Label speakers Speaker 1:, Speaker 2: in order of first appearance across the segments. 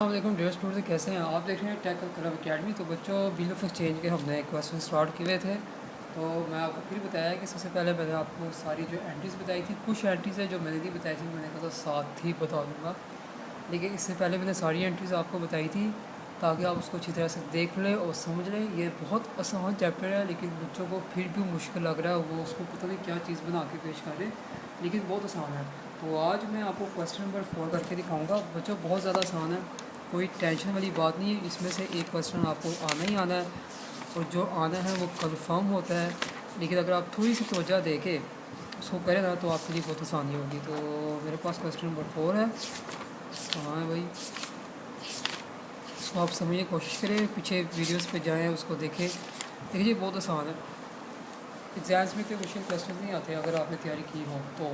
Speaker 1: अस्सलाम dear students, कैसे हैं आप? देख रहे हैं टेक कलर अकेडमी। तो बच्चों, बिल ऑफ एक्सचेंज के हमने क्वेश्चन स्टार्ट किए थे। तो मैं आपको फिर बताया कि सबसे पहले मैंने आपको सारी जो एंट्रीज बताई थी, कुछ एंट्रीज है जो मैंने नहीं बताई थी, मैंने कहा तो साथ ही बता दूँगा। लेकिन इससे पहले मैंने सारी एंट्रीज आपको बताई थी ताकि आप उसको अच्छी तरह से देख लें और समझ लें। ये बहुत आसान चैप्टर है, लेकिन बच्चों को फिर भी मुश्किल लग रहा है, वो उसको पता नहीं क्या चीज़ बना के पेश कर रहे, लेकिन बहुत आसान है। तो आज मैं आपको क्वेश्चन नंबर 4 करके दिखाऊंगा। बच्चों, बहुत ज़्यादा आसान है, कोई टेंशन वाली बात नहीं है। इसमें से एक क्वेश्चन आपको आना ही आना है, और जो आना है वो कंफर्म होता है। लेकिन अगर आप थोड़ी सी तवज्जो दे के उसको करें ना, तो आपके लिए बहुत आसानी होगी। तो मेरे पास क्वेश्चन नंबर 4 है। हाँ भाई, उसको आप समझने की कोशिश करें, पीछे वीडियोस पे जाएं, उसको देखें। देखिए, बहुत आसान है। एग्जाम्स में इतने मुश्किल क्वेश्चन नहीं आते अगर आपने तैयारी की हो तो।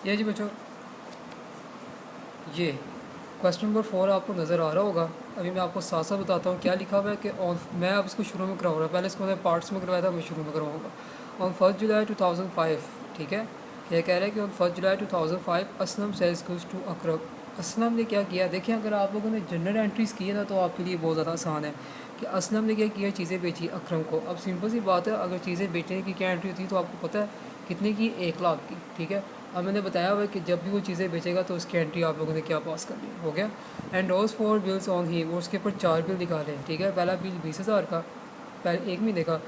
Speaker 1: ये जी बच्चों, ये क्वेश्चन नंबर 4 आपको नज़र आ रहा होगा। अभी मैं आपको साथ साथ बताता हूँ क्या लिखा हुआ है कि ऑन, मैं अब इसको शुरू में कराऊंगा। पहले इसको मैंने पार्ट्स में करवाया था, मैं शुरू में करवाऊँगा। ऑन 1 जुलाई 2005, ठीक है। क्या कह रहा है कि on 1 July 2005 Aslam sells goes to Akram. Aslam ने क्या किया? देखिए, अगर आप लोगों ने जनरल एंट्रीज़ की है ना, तो आपके लिए बहुत ज़्यादा आसान है कि असलम ने क्या किया, चीज़ें बेची अकरम को। अब सिंपल सी बात है, अगर चीज़ें बेचने की क्या एंट्री होती है तो आपको पता है कितने की, 1 लाख की, ठीक है। अब मैंने बताया हुआ है कि जब भी वो चीज़ें बेचेगा तो उसकी एंट्री आप लोगों ने क्या पास करनी है, हो गया। एंड रोज़ 4 बिल्स ऑन ही, वो उसके ऊपर 4 बिल निकाले, ठीक है। पहला बिल 20,000 का, पहले 1 महीने का।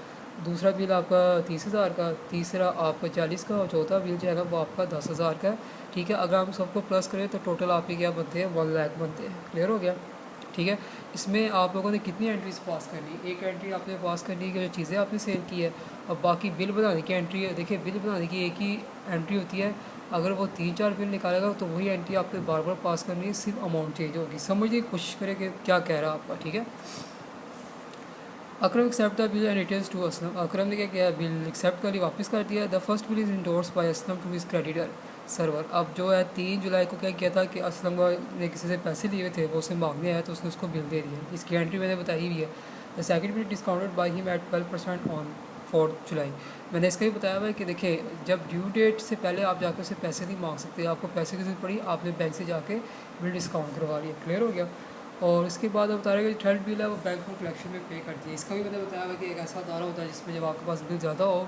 Speaker 1: दूसरा बिल आपका 30,000 का, तीसरा आपका 40 का, और चौथा बिल जो है ना वो आपका 10,000 का है, ठीक है। अगर हम सबको प्लस करें तो टोटल आपके क्या बनते हैं, 1 लाख बनते हैं। क्लियर हो गया, ठीक है। इसमें आप लोगों ने कितनी एंट्रीज पास करनी है? एक एंट्री आपने पास करनी है कि जो चीज़ें आपने सेल की है। अब बाकी बिल बनाने की एंट्री है। देखिए, बिल बनाने की एक ही एंट्री होती है। अगर वो 3-4 बिल निकालेगा तो वही एंट्री आपने बार बार पास करनी है, सिर्फ अमाउंट चेंज होगी। समझने की कोशिश करें कि क्या कह रहा है आपका, ठीक है। Akram accept the bill and returns to Aslam. Akram ने क्या किया, बिल एक्सेप्ट कर लिया, वापस कर दिया। The first bill is endorse by Aslam to his creditor Sarwar. अब जो है 3 जुलाई को क्या किया था कि असलम ने किसी से पैसे लिए थे, वो उसे मांगने आया तो उसने उसको बिल दे दिया। इसकी एंट्री मैंने बताई हुई है। The second bill discounted by him at 12% on 4 जुलाई। मैंने इसका भी बताया हुआ है कि देखिए, जब ड्यू डेट से पहले आप जाकर उसे पैसे नहीं मांग सकते, आपको पैसे की जरूरत पड़ी, आपने बैंक से जाके बिल डिस्काउंट करवा लिया। क्लियर हो गया। और इसके बाद अब बता रहे हैं कि थर्ड बिल है वो बैंक को कलेक्शन में पे करती है। इसका भी मैंने बताया हुआ कि एक ऐसा अदारा होता है जिसमें जब आपके पास बिल ज़्यादा हो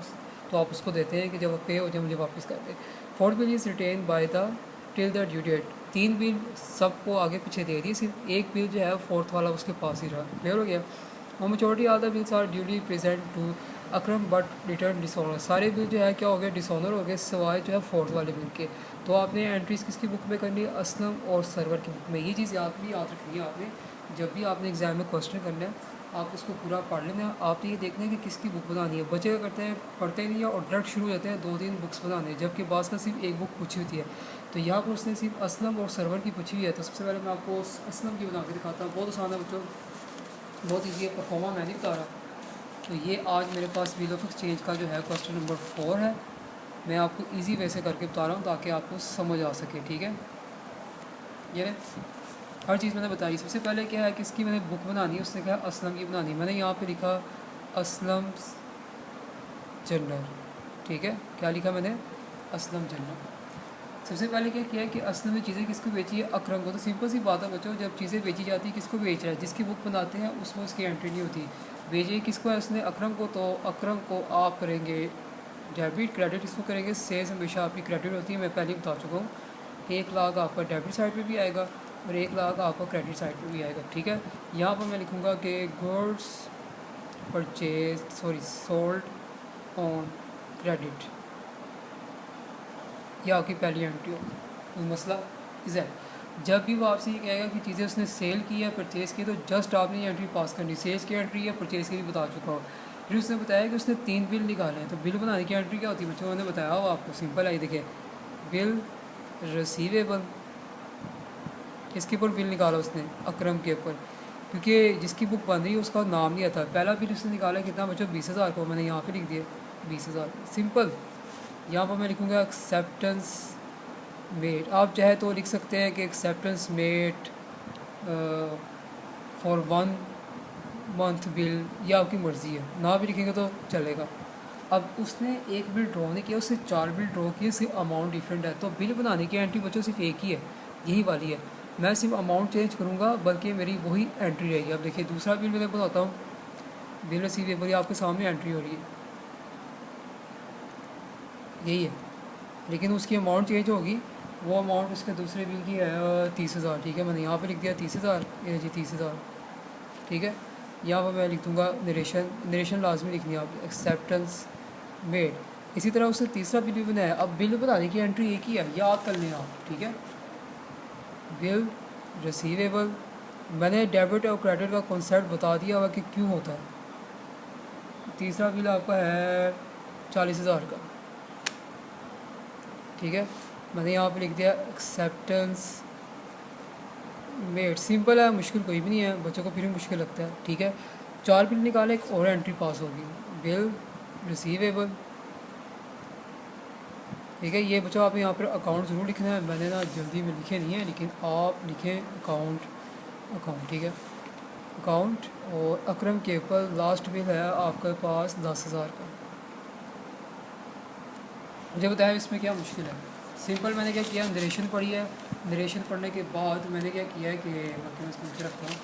Speaker 1: तो आप उसको देते हैं कि जब पे हो जाए मुझे वापस कर दे। Fourth bill is retain by the till the due date. 3 bill सबको आगे पीछे दे दिए, सिर्फ एक बिल जो है फोर्थ वाला उसके पास ही रहा। क्लियर हो गया। और majority all the bills are duly present to Akram but return dishonour. सारे बिल जो है क्या हो गए, डिसऑनर हो गए, सिवाय जो है फोर्थ वाले बिल के। तो आपने एंट्रीज किसकी बुक में करनी है, असलम और सर्वर की बुक में। ये चीज़ याद रखनी है आपने। जब भी आपने एग्जाम में क्वेश्चन करना है, आप उसको पूरा पढ़ लेना है। आपने ये देखना है कि किसकी बुक बनानी है। बच्चे क्या करते हैं, पढ़ते ही नहीं है और डायरेक्ट शुरू हो जाते हैं 2-3 बुक्स बनाने, जबकि बास का सिर्फ एक बुक पूछी होती है। तो यहाँ पर उसने सिर्फ असलम और सर्वर की पूछी हुई है। तो सबसे पहले मैं आपको असलम की बना के दिखाता हूँ। बहुत आसान है बच्चों, बहुत ईजी है, परफॉर्मा मैं नहीं बता रहा। तो ये आज मेरे पास बिल ऑफ एक्सचेंज का जो है क्वेश्चन नंबर 4 है। मैं आपको ईजी वे से करके बता रहा हूँ ताकि आपको समझ आ सके, ठीक है। ये हर चीज़ मैंने बताई। सबसे पहले क्या है कि इसकी मैंने बुक बनानी है, उसने कहा असलम की बनानी। मैंने यहाँ पे लिखा असलम जर्नल, ठीक है। क्या लिखा मैंने, असलम जर्नल। सबसे पहले क्या किया है कि असलम ने चीज़ें किसको बेची है, अकरम को। तो सिंपल सी बात है बच्चों, जब चीज़ें बेची जाती है किसको बेच रहा है, जिसकी बुक बनाते हैं उसमें उसकी एंट्री नहीं होती। बेचे किसको है उसने, अकरम को। तो अकरम को आप करेंगे डेबिट, क्रेडिट इसको करेंगे। सेल्स हमेशा आपकी क्रेडिट होती है, मैं पहले ही बता चुका हूँ। 1 लाख आपका डेबिट साइड पे भी आएगा और 1 लाख आपका क्रेडिट साइड पे भी आएगा, ठीक है। यहाँ पर मैं लिखूँगा कि गुड्स सोल्ड ऑन क्रेडिट, ये आपकी पहली एंट्री हो। मसला इज़ है, जब भी वो आपसे ये कहेगा कि चीज़ें उसने सेल की है, परचेज़ की, तो जस्ट आपने ये एंट्री पास करनी। सेल्स की एंट्री है, परचेज़ की भी बता चुका हूँ। फिर उसने बताया कि उसने 3 बिल निकाले हैं। तो बिल बनाने की एंट्री क्या होती है बच्चों, मैंने बताया हो आपको, सिंपल आई। देखिए, बिल रिसीवेबल, किसके ऊपर बिल निकाला उसने, अकरम के ऊपर, क्योंकि जिसकी बुक बन रही है उसका नाम नहीं आता। पहला बिल उसने निकाला कितना बच्चों, 20,000 को। मैंने यहाँ पे लिख दिया 20,000, सिंपल। यहाँ पर मैं लिखूँगा एक्सेप्टेंस मेड। आप चाहे तो लिख सकते हैं कि acceptance made for 1 month bill, या आपकी मर्ज़ी है, ना भी लिखेंगे तो चलेगा। अब उसने एक बिल ड्रॉ नहीं किया, उससे 4 बिल ड्रॉ किए, सिर्फ अमाउंट डिफरेंट है। तो बिल बनाने की एंट्री बच्चों सिर्फ एक ही है, यही वाली है। मैं सिर्फ अमाउंट चेंज करूँगा, बल्कि मेरी वही एंट्री रहेगी। अब देखिए दूसरा बिल मैं बताता हूँ, बिल रिसीवेबल आपके सामने एंट्री हो रही है, यही है, लेकिन उसकी अमाउंट चेंज होगी। वो अमाउंट उसके दूसरे बिल की है 30,000, ठीक है। मैंने यहाँ पे लिख दिया 30,000, ये जी 30,000, ठीक है। यहाँ पर मैं लिख दूँगा नरेशन, नरेशन लाजमी लिखनी है आप, एक्सेप्टेंस मेड। इसी तरह उसने तीसरा बिल भी बनाया। अब बिल बताने की एंट्री एक ही है, याद कर लें आप, ठीक है। बिल रिसीवेबल, मैंने डेबिट और क्रेडिट का कॉन्सेप्ट बता दिया हुआ कि क्यों होता है। तीसरा बिल आपका है 40,000 का, ठीक है। मैंने यहाँ पे लिख दिया एक्सेप्टेंस मेड। सिंपल है, मुश्किल कोई भी नहीं है, बच्चों को फिर भी मुश्किल लगता है, ठीक है। 4 बिल निकाले, एक और एंट्री पास होगी, बिल रिसीवेबल, ठीक है। ये बच्चों आप यहाँ पर अकाउंट ज़रूर लिखना है, मैंने ना जल्दी में लिखे नहीं है, लेकिन आप लिखें अकाउंट, अकाउंट, ठीक है, अकाउंट। और अकरम के ऊपर लास्ट बिल है आपके पास 10,000 का। मुझे बताया इसमें क्या मुश्किल है। सिंपल मैंने क्या किया, नरेशन पढ़ी है, नरेशन पढ़ने के बाद मैंने क्या किया है कि मैं इसको नीचे रखता हूँ।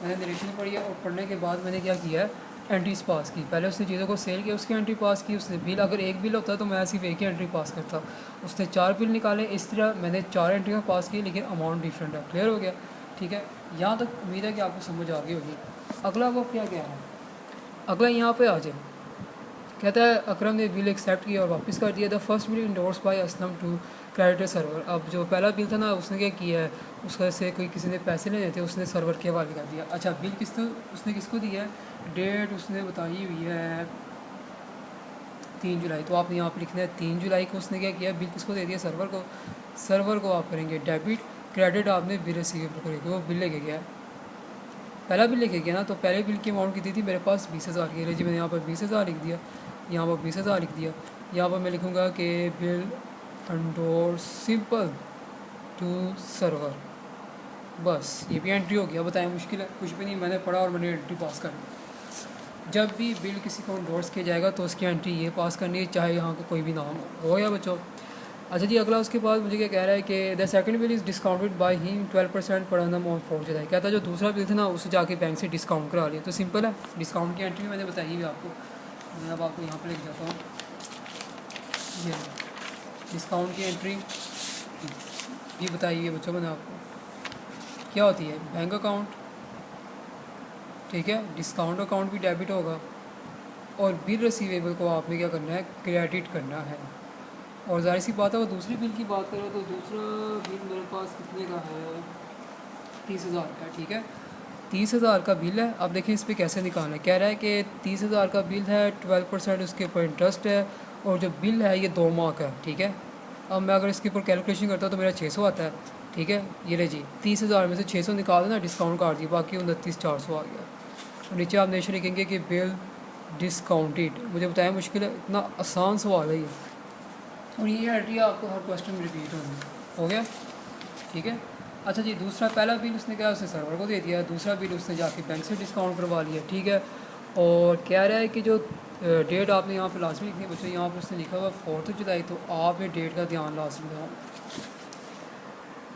Speaker 1: मैंने नरेशन पढ़ी है और पढ़ने के बाद मैंने क्या किया है, एंट्रीज पास की। पहले उसने चीज़ों को सेल किया, उसकी एंट्री पास की। उसने बिल, अगर एक बिल होता तो मैं सिर्फ एक ही एंट्री पास करता। उसने 4 बिल निकाले, इस तरह मैंने 4 एंट्रियाँ पास की, लेकिन अमाउंट डिफरेंट है। क्लियर हो गया, ठीक है। यहाँ तक उम्मीद है कि आपको समझ आ गई होगी। अगला वो क्या कह रहा है, अगला यहाँ पे आ जाए, कहता है अकरम ने बिल एक्सेप्ट किया और वापस कर दिया। The first bill endorse by Aslam to creditor Sarwar. अब जो पहला बिल था ना, उसने क्या किया है, उसका से कोई किसी ने पैसे लेने थे, उसने सर्वर के हवाले कर दिया। अच्छा, बिल उसने किसको दिया है, डेट उसने बताई हुई है 3 जुलाई, तो आपने यहाँ पर लिखना है 3 जुलाई को उसने क्या किया, बिल किसको दे दिया, सर्वर को। सर्वर को आप करेंगे डेबिट, क्रेडिट आपने बिल रिसीवेबल करेंगे, वो बिल लेके गया है। पहला बिल लेके गया ना, तो पहले बिल की अमाउंट कितनी थी मेरे पास, 20,000 की। जी मैंने यहाँ पर 20,000 लिख दिया, यहाँ पर 20,000 लिख दिया। यहाँ पर मैं लिखूँगा कि bill endorse simple to Sarwar, बस ये भी एंट्री हो गया। बताएं मुश्किल है, कुछ भी नहीं, मैंने पढ़ा और मैंने एंट्री पास कर दी। जब भी बिल किसी को एंडोर्स किया जाएगा तो उसकी एंट्री ये पास करनी है, चाहे यहाँ का कोई भी नाम हो या बच्चों। अच्छा जी, अगला उसके बाद मुझे क्या कह रहा है कि the second bill is discounted by him 12% पर annum ऑन 4 जुलाई। कहता है जो दूसरा बिल था ना, उसे जाके बैंक से डिस्काउंट करा लिया। तो सिंपल है, डिस्काउंट की एंट्री मैंने बताई हुई आपको। मैं अब आपको यहाँ पर लिख जाता हूँ, ये डिस्काउंट की एंट्री ये बताई हुई है बच्चों मैंने आपको। क्या होती है, बैंक अकाउंट, ठीक है, डिस्काउंट अकाउंट भी डेबिट होगा, और बिल रिसीवेबल को आपने क्या करना है, क्रेडिट करना है। और जाहिर सी बात है, वो दूसरी बिल की बात करें तो दूसरा बिल मेरे पास कितने का है, 30,000 का, ठीक है। 30,000 का बिल है। अब देखिए इस पर कैसे निकालना है। कह रहा है कि 30,000 का बिल है, 12% उसके ऊपर इंटरेस्ट है, और जो बिल है ये 2 माह का है, ठीक है। अब मैं अगर इसके ऊपर कैलकुलेशन करता हूँ तो मेरा 600 आता है, ठीक है। ये ले जी, 30,000 में से 600 निकाल देना, डिस्काउंट काट दिया, बाकी 29,400 आ गया। और नीचे आप नेशन लिखेंगे कि बिल डिस्काउंटेड। मुझे बताया मुश्किल है, इतना आसान सवाल है ये, और ये आइडिया आपको हर क्वेश्चन में रिपीट हो गया, ठीक है। अच्छा जी, दूसरा, पहला बिल उसने क्या, उसने सर्वर को दे दिया। दूसरा बिल उसने जाके बैंक से डिस्काउंट करवा लिया, ठीक है। और कह रहा है कि जो डेट आपने यहाँ पे लाजमी लिखनी है बच्चों, यहाँ पर उसने लिखा हुआ 4 जुलाई, तो आपने डेट का ध्यान लाजमी रखना।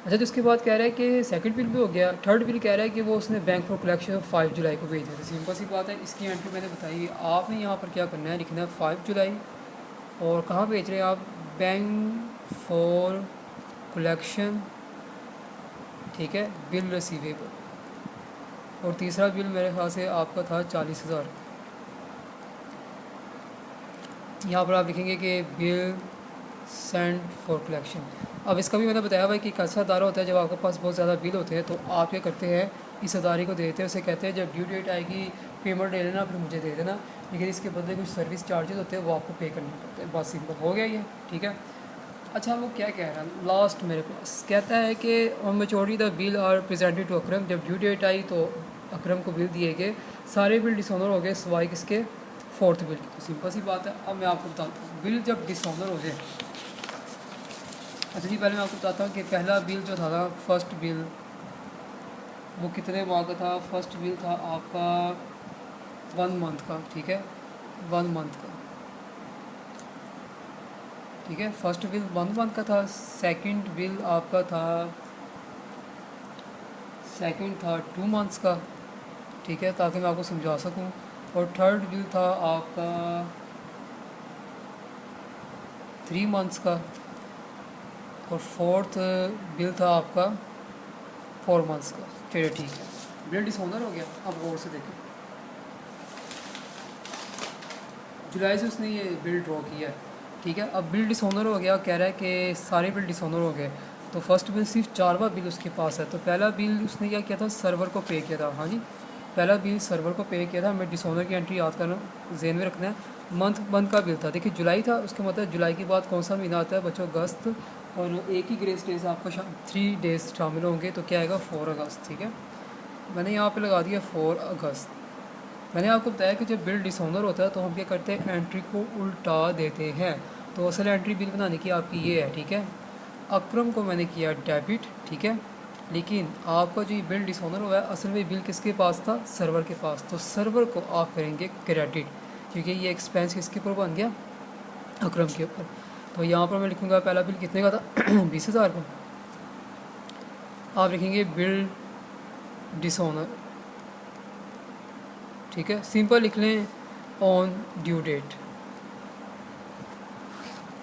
Speaker 1: अच्छा, तो उसके बाद कह रहा है कि सेकंड बिल भी हो गया। थर्ड बिल कह रहा है कि वो उसने बैंक फॉर कलेक्शन 5 जुलाई को भेज दिया। सिंपल सी बात है, इसकी एंट्री मैंने बताई। आपने यहाँ पर क्या करना है, लिखना है 5 जुलाई, और कहाँ भेज रहे हैं आप, बैंक फॉर कलेक्शन, ठीक है, बिल रिसीवेबल। और तीसरा बिल मेरे ख्याल से आपका था 40,000। यहाँ पर आप लिखेंगे कि बिल सेंड फॉर कलेक्शन। अब इसका भी मैंने बताया भाई कि कैसा अदारा होता है, जब आपके पास बहुत ज़्यादा बिल होते हैं तो आप क्या करते हैं, इस अदारे को देते हैं, उसे कहते हैं जब ड्यू डेट आएगी पेमेंट ले लेना, फिर मुझे दे देना, लेकिन इसके बदले कुछ सर्विस चार्जेस होते हैं वो आपको पे करने पड़ते हैं। बस सिंपल हो गया ये, ठीक है। अच्छा, वो क्या कह रहा है लास्ट मेरे पास, कहता है कि on maturity the bill are presented to Akram. जब ड्यू डेट आई तो अकरम को बिल दिए गए, सारे बिल डिसऑनर हो गए सिवाय किसके, 4th बिल की। तो सिंपल सी बात है। अब मैं आपको बताता हूँ बिल जब डिसऑनर हो जाए। अच्छा जी, पहले मैं आपको बताता हूँ कि पहला बिल जो था फर्स्ट बिल, वो कितने माह का था। फर्स्ट बिल था आपका 1 मंथ का, ठीक है, 1 मंथ का, ठीक है। फर्स्ट बिल 1 मंथ का था। सेकंड बिल आपका था सेकंड था 2 मंथ्स का, ठीक है, ताकि मैं आपको समझा सकूं। और थर्ड बिल था आपका 3 मंथ्स का, और फोर्थ बिल था आपका 4 मंथ्स का। चलिए ठीक है, बिल डिसऑनर हो गया। अब गौर से देखें, जुलाई से उसने ये बिल ड्रॉ किया है, ठीक है। अब बिल डिसऑनर हो गया, कह रहा है कि सारे बिल डिसऑनर हो गए। तो फर्स्ट बिल सिर्फ 4वां बिल उसके पास है। तो पहला बिल उसने क्या किया था, सर्वर को पे किया था। हाँ जी, पहला बिल सर्वर को पे किया था। हमें डिसऑनर की एंट्री याद करना, जेन में रखना है। मंथ का बिल था, देखिए जुलाई था, उसके मतलब जुलाई के बाद कौन सा महीना आता है बच्चों, अगस्त। और एक ही ग्रेस डेज आपको 3 डेज शामिल होंगे, तो क्या आएगा 4 अगस्त, ठीक है। मैंने यहाँ पे लगा दिया 4 अगस्त। मैंने आपको बताया कि जब बिल डिसऑनर होता है तो हम क्या करते हैं, एंट्री को उल्टा देते हैं। तो असल एंट्री बिल बनाने की आपकी ये है, ठीक है। अक्रम को मैंने किया डेबिट, ठीक है, लेकिन आपका जो ये बिल डिसऑनर हुआ है, असल में बिल किसके पास था, सर्वर के पास। तो सर्वर को आप करेंगे क्रेडिट, क्योंकि ये एक्सपेंस किसके ऊपर बन गया, अक्रम के ऊपर। तो यहाँ पर मैं लिखूँगा पहला बिल कितने का था 20,000 का। आप लिखेंगे बिल डिसऑनर, ठीक है, सिंपल लिख लें ऑन ड्यू डेट।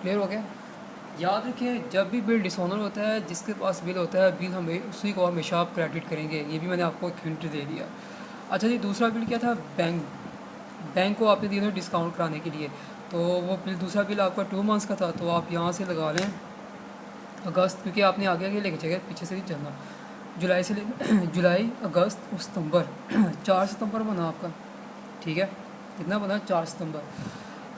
Speaker 1: क्लियर हो गया। याद रखें, जब भी बिल डिसऑनर होता है, जिसके पास बिल होता है, बिल हमें उसी को हमेशा आप क्रेडिट करेंगे। ये भी मैंने आपको एक हिंट दे दिया। अच्छा जी, दूसरा बिल क्या था, बैंक को आपने दिया था डिस्काउंट कराने के लिए। तो वो बिल, दूसरा बिल आपका 2 मंथ्स का था। तो आप यहाँ से लगा लें अगस्त, क्योंकि आपने आगे आगे लेके चले, पीछे से नहीं चलना। जुलाई से ले जुलाई, अगस्त और सितंबर 4 सितंबर बना आपका, ठीक है। कितना बना, 4 सितंबर।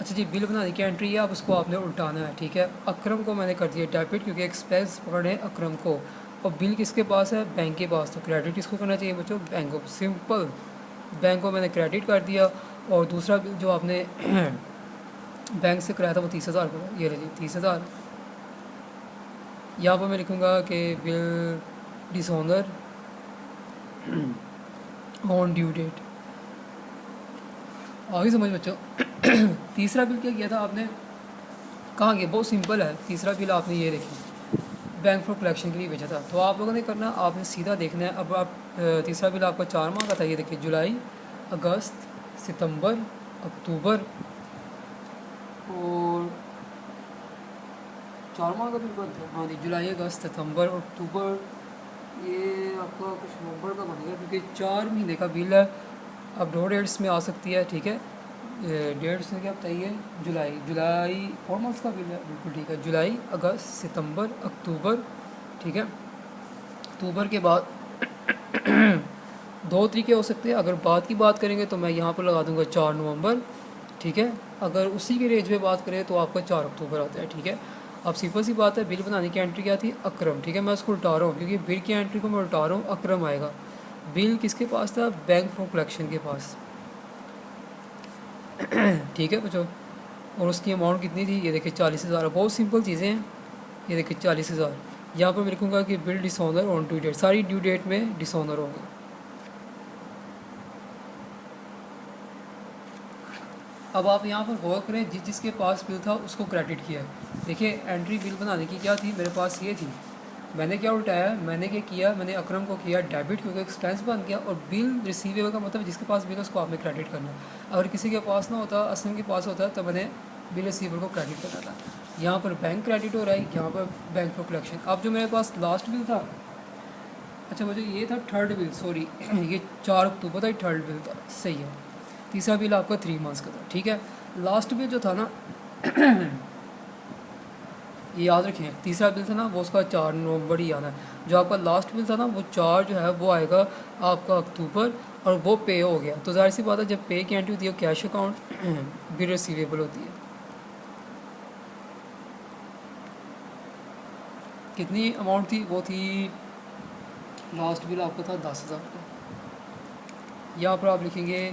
Speaker 1: अच्छा जी, बिल बनाने की एंट्री है, अब उसको आपने उल्टाना है, ठीक है। अक्रम को मैंने कर दिया डेबिट, क्योंकि एक्सपेंस पकड़े हैं अक्रम को, और बिल किसके पास है, बैंक के पास। तो क्रेडिट किसको करना चाहिए बच्चों, बैंक को। सिंपल, बैंक को मैंने क्रेडिट कर दिया। और दूसरा बिल जो आपने बैंक से कराया था वो 30,000 का, ये लीजिए 30,000। यहाँ पर मैं लिखूँगा कि bill dishonour on due date. आगे समझ बच्चों। तीसरा बिल क्या किया था आपने, कहाँ गया, बहुत सिंपल है। तीसरा बिल आपने ये देखिए, बैंक फॉर कलेक्शन के लिए भेजा था। तो आप लोगों ने करना, आपने सीधा देखना है। अब आप तीसरा बिल आपका 4 माह का था, ये देखिए जुलाई, अगस्त, सितंबर, अक्टूबर, और 4 माह का बिल बनता है। हाँ जी, जुलाई, अगस्त, सितंबर और अक्टूबर। ये आपका कुछ नवंबर का बनेगा, क्योंकि 4 महीने का बिल है। अब 2 डेट्स में आ सकती है, ठीक है। डेट्स में क्या बताइए, जुलाई 4 मंथ्स का बिल है, बिल्कुल ठीक है। जुलाई, अगस्त, सितंबर, अक्टूबर, ठीक है। अक्टूबर के बाद 2 तरीके हो सकते हैं। अगर बाद की बात करेंगे तो मैं यहाँ पर लगा दूंगा 4 नवंबर, ठीक है। अगर उसी के रेंज में बात करें तो आपका 4 अक्टूबर आता है, ठीक है। अब सिंपल सी बात है, बिल बनाने की एंट्री क्या थी, अक्रम, ठीक है। मैं उसको उल्टा रहा हूँ, क्योंकि बिल की एंट्री को मैं उल्टा रहा हूँ, अक्रम आएगा। बिल किसके पास था, बैंक फॉर कलेक्शन के पास, ठीक है बच्चों। और उसकी अमाउंट कितनी थी, ये देखिए 40,000। बहुत सिंपल चीज़ें हैं, ये देखिए 40,000। यहाँ पर मैं लिखूँगा कि bill dishonour on due date, सारी ड्यू डेट में डिसऑनर होगा। अब आप यहाँ पर गौर करें, जिसके पास बिल था उसको क्रेडिट किया है। देखिए एंट्री बिल बनाने की क्या थी, मेरे पास ये थी, मैंने क्या उल्टाया, मैंने क्या किया, मैंने अक्रम को किया डेबिट, क्योंकि एक्सपेंस बन गया। और बिल रिसीवेबल का मतलब जिसके पास बिल है उसको आपने क्रेडिट करना है। अगर किसी के पास ना होता, असलम के पास होता, तो मैंने बिल रिसीवेबल को क्रेडिट करना था। यहाँ पर बैंक क्रेडिट हो रहा है, यहाँ पर बैंक फॉर कलेक्शन। अब जो मेरे पास लास्ट बिल था, अच्छा मुझे ये था थर्ड बिल, सॉरी ये 4 अक्टूबर था, थर्ड बिल था, सही है। तीसरा बिल आपका 3 मंथ्स का था, ठीक है। लास्ट बिल जो था ना ये याद रखें, तीसरा बिल था ना वो उसका 4 नवंबर ही आना है। जो आपका लास्ट बिल था ना वो 4 जो है वो आएगा आपका अक्टूबर, और वो पे हो गया। तो ज़ाहिर सी बात है, जब पे की एंट्री होती है कैश अकाउंट बिल रिसीवेबल होती है। कितनी अमाउंट थी, वो थी, लास्ट बिल आपका था 10,000 का। यहाँ पर आप लिखेंगे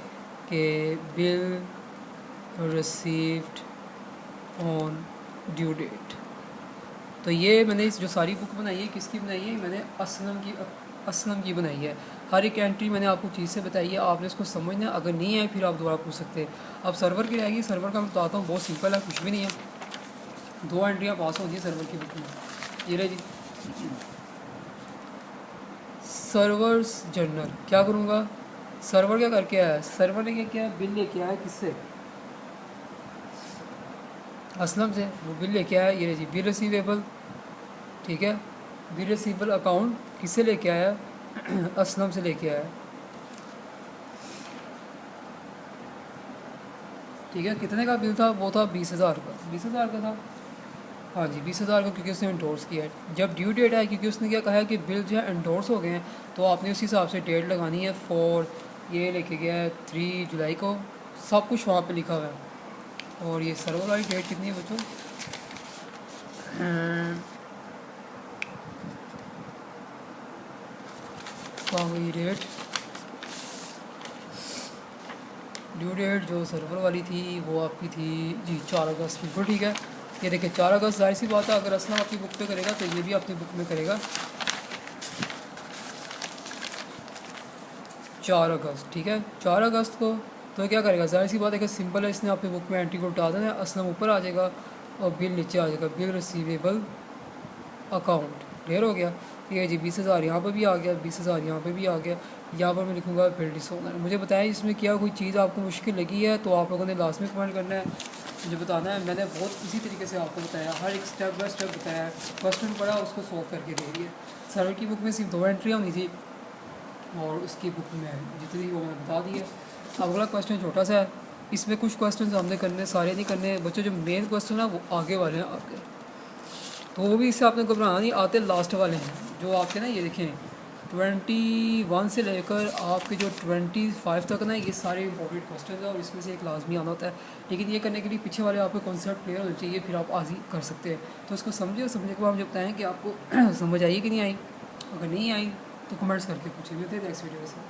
Speaker 1: कि bill received on due date. तो ये मैंने जो सारी बुक बनाई है, किसकी बनाई है, मैंने असलम की बनाई है। हर एक एंट्री मैंने आपको चीज़ से बताई है, आपने इसको समझना है। अगर नहीं है फिर आप दोबारा पूछ सकते हैं। अब सर्वर की रहेगी, सर्वर का मैं बताता हूँ, बहुत सिंपल है, कुछ भी नहीं है। 2 एंट्रियाँ पास होती है सर्वर की बुक में, ये रहे जी। सर्वर्स जर्नल क्या करूँगा, सर्वर क्या करके आया है, सर्वर ने क्या किया, बिल लेके आया किससे, असलम से। वो बिल लेके आया, ये जी बिल रिसीवेबल, ठीक है। बिल रिसीवेबल अकाउंट किससे लेके आया, असलम से लेके आया, ठीक है। कितने का बिल था, वो था 20,000 का, 20,000 का था, हाँ जी 20,000 का, क्योंकि उसने एंडोर्स किया है। जब ड्यू डेट है, क्योंकि उसने क्या कहा है कि बिल जो है एंडोर्स हो गए हैं, तो आपने उसी हिसाब से डेट लगानी है। फॉर ये लेके गया है 3 जुलाई को, सब कुछ वहाँ पे लिखा हुआ है। और ये सर्वर वाली डेट कितनी है बच्चों, कहाँ गई डेट, ड्यू डेट जो सर्वर वाली थी वो आपकी थी जी 4 अगस्त, बिल्कुल ठीक है। ये देखिए 4 अगस्त, जाहिर सी बात है अगर असलम आपकी बुक पे करेगा तो ये भी अपनी बुक में करेगा 4 अगस्त, ठीक है। 4 अगस्त को तो क्या करेगा, जाहिर सी बात है कि सिंपल है, इसने अपनी बुक में एंट्री को उठा देना है, असलम ऊपर आ जाएगा और बिल नीचे आ जाएगा, बिल रिसीवेबल अकाउंट, क्लियर हो गया। ये जी 20,000 यहाँ पर भी आ गया, 20,000 यहाँ पर भी आ गया। यहाँ पर मैं लिखूँगा बिल डिसऑनर। मुझे बताएं इसमें क्या कोई चीज़ आपको मुश्किल लगी है तो आप लोगों ने लास्ट में कमेंट करना है, मुझे बताना है। मैंने बहुत इसी तरीके से आपको बताया, हर एक स्टेप बाय स्टेप बताया है, क्वेश्चन पढ़ा उसको सॉल्व करके दे दिया। सर्वर की बुक में सिर्फ 2 एंट्री होनी थी और उसकी बुक में जितनी वो मैंने बता दी है। अब अगला क्वेश्चन छोटा सा है, इसमें कुछ क्वेश्चन हमने करने, सारे नहीं करने बच्चों, जो मेन क्वेश्चन है वो आगे वाले हैं आपके, तो वो भी इससे आपने घबराना नहीं, आते लास्ट वाले हैं जो आपके ना, ये देखें 21 से लेकर आपके जो 25 तक ना, ये सारे इंपॉर्टेंट क्वेश्चन हैं और इसमें से एक लाजमी आना होता है। लेकिन ये करने के लिए पीछे वाले आपको कॉन्सेप्ट क्लियर होना चाहिए, फिर आप आज ही कर सकते हैं। तो इसको समझिए, समझने के बाद मुझे बताएं कि आपको समझ आई कि नहीं आई। अगर नहीं आई तो कमेंट्स करके पूछिए। मिलते हैं नेक्स्ट वीडियो से।